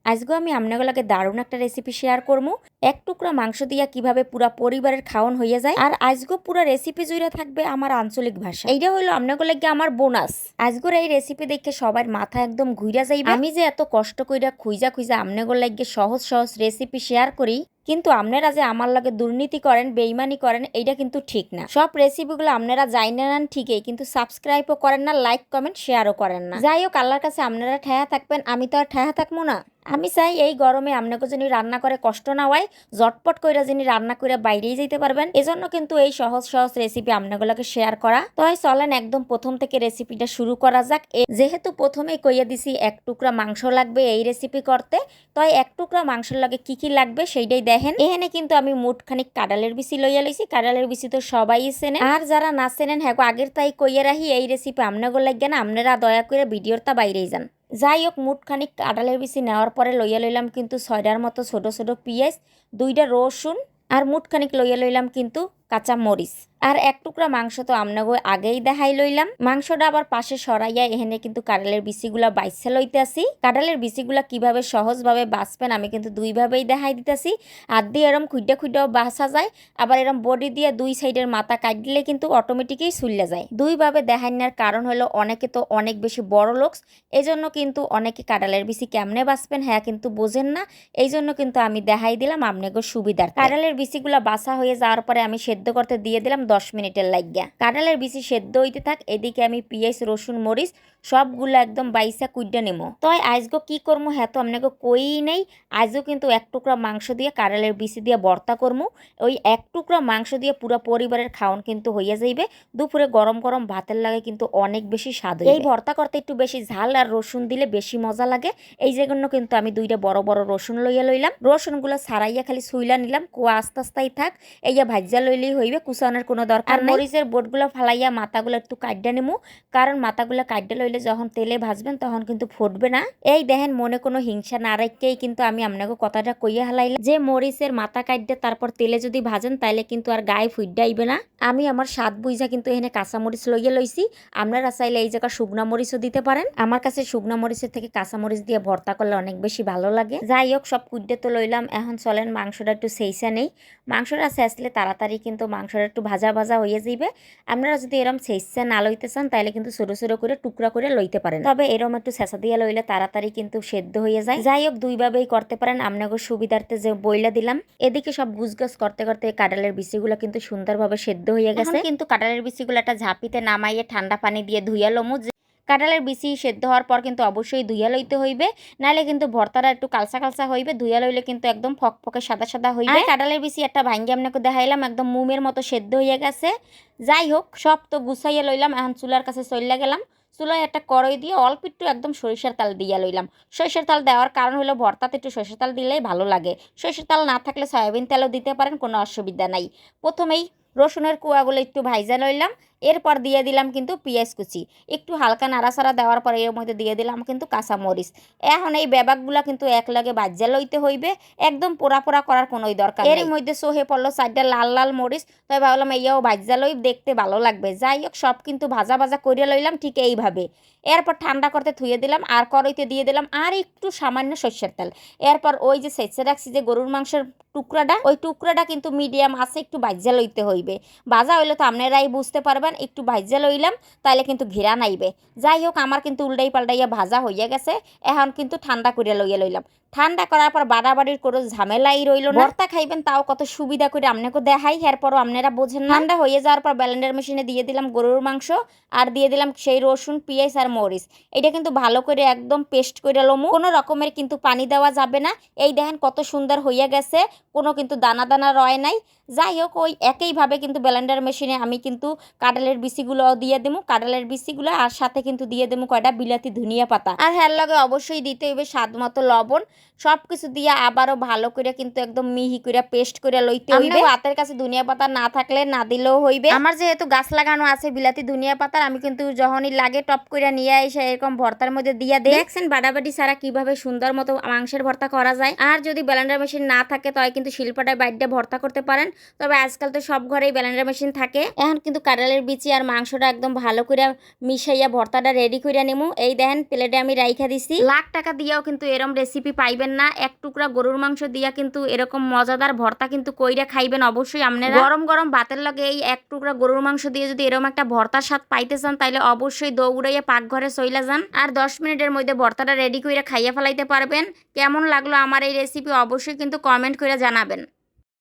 আজকেও আমি আপনাগুলোকে দারুণ একটা রেসিপি শেয়ার করবো। এক টুকরা মাংস দিয়া কিভাবে পুরা পরিবারের খাওয়ান হয়ে যায়। আর আজকেও পুরা রেসিপি জুড়ে থাকবে আমার আঞ্চলিক ভাষা। এইটা হলো আপনাগুলোকে আমার বোনাস। আজকের এই রেসিপি দেখে সবার মাথা একদম ঘুরা যাইবে। আমি যে এত কষ্ট কইরা খুঁজা খুঁজা আপনাগুলোকে সহজ সহজ রেসিপি শেয়ার করি, কিন্তু আপনারা যে আমার লগে দুর্নীতি করেন, বেইমানি করেন, এইটা কিন্তু ঠিক না। সব রেসিপিগুলো আপনারা জানেন না ঠিকই, কিন্তু সাবস্ক্রাইবও করেন না, লাইক কমেন্ট শেয়ারও করেন না। যাই হোক, আল্লাহর কাছে আপনারা ঠেয়া থাকবেন, আমি তো আর ঠেয়া থাকবো না। আমি চাই এই গরমে আপনাকে যিনি রান্না করে কষ্ট না হয়, জটপট কইরা যিনি রান্না করে বাইরেই যেতে পারবেন। এজন্য কিন্তু এই সহজ সহজ রেসিপি আপনাগুলোকে শেয়ার করা। তো চলেন একদম প্রথম থেকে রেসিপিটা শুরু করা যাক। যেহেতু প্রথমেই কইয়া দিছি এক টুকরা মাংস লাগবে এই রেসিপি করতে, তো এক টুকরা মাংসের লাগে কি কি লাগবে সেইটাই দেখেন। এখানে কিন্তু আমি মুঠখানিক কাঁঠালের বিচি লইয়া লইছি। কাঁঠালের বিচি তো সবাই চেনেন, আর যারা না চেনেন হ্যাঁ আগের তাই কইয়া রাখি, এই রেসিপি আপনাগুলো লাগবে না, আপনারা দয়া করে ভিডিওটা বাইরেই যান। যাই হোক, মুঠখানিক কাঁঠালের বিচি নেওয়ার পরে লইয়া লইলাম কিন্তু 6টার মতো ছোট ছোট পেঁয়াজ, 2টা রসুন, আর মুঠখানিক লইয়া লইলাম কিন্তু কাঁচা মরিচ, আর এক টুকরা মাংস তো আপনাকে আগেই দেখাই লইলাম। মাংসটা আবার পাশে সরাইয়া এখানে কিন্তু কাঁঠালের বিচিগুলা বাইসা লইতে আসি। কাঁঠালের বিচিগুলা কিভাবে সহজভাবে বাঁচবেন আমি কিন্তু দুইভাবেই দেখাই দিতেছি। আর দিয়ে এরম খুঁডা খুঁডাও বাছা যায়, আবার এরম বডি দিয়ে দুই সাইডের মাথা কাট দিলে কিন্তু অটোমেটিকই চুল্লে যায়। দুইভাবে দেখাই নেওয়ার কারণ হলো অনেকে তো অনেক বেশি বড় লোকস, এই জন্য কিন্তু অনেকে কাঁঠালের বিচি কেমনে বাঁচবেন হ্যাঁ কিন্তু বোঝেন না, এই জন্য কিন্তু আমি দেখাই দিলাম আপনাকে সুবিধার। কাঁঠালের বিচিগুলা বাছা হয়ে যাওয়ার পরে আমি সেদ্ধ করতে দিয়ে দিলাম 10 মিনিটের লাগিয়া। কাঁঠালের বিচি সেদ্ধ হইতে থাক, এদিকে আমি পেঁয়াজ রসুন মরিচ সবগুলো একদম বাইসা কুইডা নেবো। তো আজকে কি করবো হ্যাঁ তো আপনাকে কই নেই। আজও কিন্তু এক টুকরা মাংস দিয়ে কাঁঠালের বিচি দিয়ে ভর্তা করবো। ওই এক টুকরা মাংস দিয়ে পুরো পরিবারের খাওয়ান কিন্তু হইয়া যাইবে। দুপুরে গরম গরম ভাতের লাগে কিন্তু অনেক বেশি স্বাদ। এই ভর্তা করতে একটু বেশি ঝাল আর রসুন দিলে বেশি মজা লাগে। এই জন্য কিন্তু আমি 2টা বড় বড় রসুন লইয়া লইলাম। রসুনগুলো ছাড়াইয়া খালি সুইলা নিলাম, কুয়া আস্তে আস্তেই থাক। এইয়া ভাজ্যা লইলেই হইবে, কুচানোর কোনো দরকার নেই। মরিচের বোটগুলো ফালাইয়া মাথাগুলো একটু কাটডা নেমু, কারণ মাথাগুলো কাটডা লইলে যখন তেলে ভাজবেন তখন কিন্তু ফুটবে না। এই দেখেন, মনে কোনো হিংসা না রেখেই কিন্তু আমি আপনাকে কথাটা কইয়া হালাইলাম যে মরিচের মাথা কাটডা তারপর তেলে যদি ভাজেন তাইলে কিন্তু আর গায়ে ফুইডাইবে না। আমি আমার স্বাদ বুঝা কিন্তু এখানে কাঁচা মরিচ লইয়া লইছি। আপনারা চাইলে এই জায়গা শুকনা মরিচও দিতে পারেন। আমার কাছে শুকনা মরিচের থেকে কাঁচা মরিচ দিয়ে ভর্তা করলে অনেক বেশি ভালো লাগে। যাই হোক, সব কুইডে তো লইলাম। এখন চলেন মাংসটা একটু সেইসা নেই। মাংসটা ছেঁচলে তাড়াতাড়ি কিন্তু মাংসটা একটু ভাজা ভাজা হয়ে যাইবে। আপনারা যদি এরম ছেঁচা না লইতে চান তাহলে কিন্তু ছোটো ছোটো করে টুকরা করে লইতে পারেন, তবে এরম একটু ছেঁচা দিয়ে লইলে তাড়াতাড়ি কিন্তু সেদ্ধ হয়ে যায়। যাই হোক, দুইভাবেই করতে পারেন, আপনাকে সুবিধার্থে যে বইলা দিলাম। এদিকে সব গুছগাছ করতে করতে কাঁঠালের বিচিগুলো কিন্তু সুন্দরভাবে সেদ্ধ হয়ে গেছে। কিন্তু কাঁঠালের বিচিগুলো একটা ঝাঁপিতে নামাইয়ে ঠান্ডা পানি দিয়ে ধুইয়া লমু। কাঁঠালের বিচি সেদ্ধ হওয়ার পর কিন্তু অবশ্যই ধুইয়া লইতে হইবে, নাহলে কিন্তু ভর্তাটা একটু কালসা কালসা হইবে। ধুইয়া লইলে কিন্তু একদম ফকফকে সাদা সাদা হইবে। কাঁঠালের বিচি একটা ভাঙ্গি আপনাকে দেখাইলাম, একদম মুমের মতো সেদ্ধ হয়ে গেছে। যাই হোক, সব তো গুছাইয়া লইলাম। এখন চুলার কাছে চইলা গেলাম। চুলায় একটা কড়াই দিয়ে অল্প একটু একদম সরিষার তেল দিয়া লইলাম। সরিষার তেল দেওয়ার কারণ হলো ভর্তাতে একটু সরিষার তেল দিলেই ভালো লাগে। সরিষার তেল না থাকলে সয়াবিন তেলও দিতে পারেন, কোনো অসুবিধা নাই। প্রথমেই রসুনের কুয়াগুলো একটু ভাইজা লইলাম, এরপর দিয়ে দিলাম কিন্তু পেঁয়াজ কুচি। একটু হালকা নাড়াচাড়া দেওয়ার পরে এর মধ্যে দিয়ে দিলাম কিন্তু কাঁচা মরিচ। এখন এই ব্যাবাকগুলা কিন্তু একলগে ভাজ্যা লইতে হইবে, একদম পোড়া পোড়া করার কোনোই দরকার নেই। এর মধ্যে সোহে পড়লো 4টা লাল লাল মরিচ, তাই ভাবলাম এইয়াও ভাজ্যা লই, দেখতে ভালো লাগবে। যাই হোক, সব কিন্তু ভাজা ভাজা করে লইলাম ঠিক এইভাবে। এরপর ঠান্ডা করতে থুয়ে দিলাম, আর কড়াইতে দিয়ে দিলাম আর একটু সামান্য সরষের তেল। এরপর ওই যে সেচে রাখছি যে গরুর মাংসের টুকরাটা, ওই টুকরাটা কিন্তু মিডিয়াম আছে একটু ভাজ্যা লইতে হইবে। ভাজা হইলে তো আপনারাই বুঝতে পারবেন, একটু ভাজ্যা লইলাম তাইলে কিন্তু ঘিরা নাইবে। যাই হোক, আমার কিন্তু উল্টাই পাল্টাইয়া ভাজা হইয়া গেছে। এখন কিন্তু ঠান্ডা করে লইয়া লইলাম। ঠান্ডা করার পর বাড়াবাড়ির কোনো ঝামেলাই রইল না। ভর্তা খাইবেন তাও কত সুবিধা করে আপনাকে দেখাই, এরপরও আপনারা বোঝেন না। ঠান্ডা হয়ে যাওয়ার পর ব্লেন্ডার মেশিনে দিয়ে দিলাম গরুর মাংস, আর দিয়ে দিলাম সেই রসুন পেঁয়াজ আর মরিচ। এটা কিন্তু ভালো করে একদম পেস্ট করে লমু, কোনো রকমের কিন্তু পানি দেওয়া যাবে না। এই দেখেন কত সুন্দর হইয়া গেছে, কোনো কিন্তু দানা দানা রয় নাই। যাই হোক, ওই একইভাবে কিন্তু ব্লেন্ডার মেশিনে আমি কিন্তু কাঁঠালের বিচিগুলো দিয়ে দেবো। কাঁঠালের বিচিগুলো আর সাথে কিন্তু দিয়ে দেবো কয়টা বিলাতি ধনিয়া পাতা, আর হ্যার লগে অবশ্যই দিতে হইবে স্বাদ মতো লবণ। সব কিছু দিয়ে আবারও ভালো করে কিন্তু একদম মিহি করে পেস্ট করে লইতে হইবে। হাতের কাছে ধনিয়া পাতা না থাকলে না দিলেও হইবে। আমার যেহেতু গাছ লাগানো আছে বিলাতি ধনিয়া পাতার, আমি কিন্তু যখনই লাগে টপ করে নিয়ে এসে এরকম ভর্তার মধ্যে দিয়ে দেই। দেখছেন বাড়াবাড়ি ছাড়া কিভাবে সুন্দর মতো মাংসের ভর্তা করা যায়। আর যদি ব্লেন্ডার মেশিন না থাকে তাই কিন্তু শিলপাটায় বাইটে ভর্তা করতে পারেন, তবে আজকাল তো সব ঘরেই ব্লেন্ডার মেশিন থাকে। এখন কিন্তু কাঁঠালের বিচি আর মাংসটা একদম ভালো করে মিশাইয়া ভর্তাটা রেডি করে নিমু। এই দেখেন প্লেটে আমি রাইখা দিছি। লাখ টাকা দিয়েও কিন্তু এরম রেসিপি পাই খাইবেন না, এক টুকরা গরুর মাংস দিয়া কিন্তু এরকম মজাদার ভর্তা কিন্তু কইরা খাইবেন অবশ্যই আপনারা। গরম গরম ভাতের লগে এই এক টুকরা গরুর মাংস দিয়ে যদি এরকম একটা ভর্তার স্বাদ পাইতে চান তাইলে অবশ্যই দৌড়াইয়া পাকঘরে চইলা যান, আর 10 মিনিটের মধ্যে ভর্তাটা রেডি করে খাইয়া ফেলাইতে পারবেন। কেমন লাগলো আমার এই রেসিপি অবশ্যই কিন্তু কমেন্ট করে জানাবেন।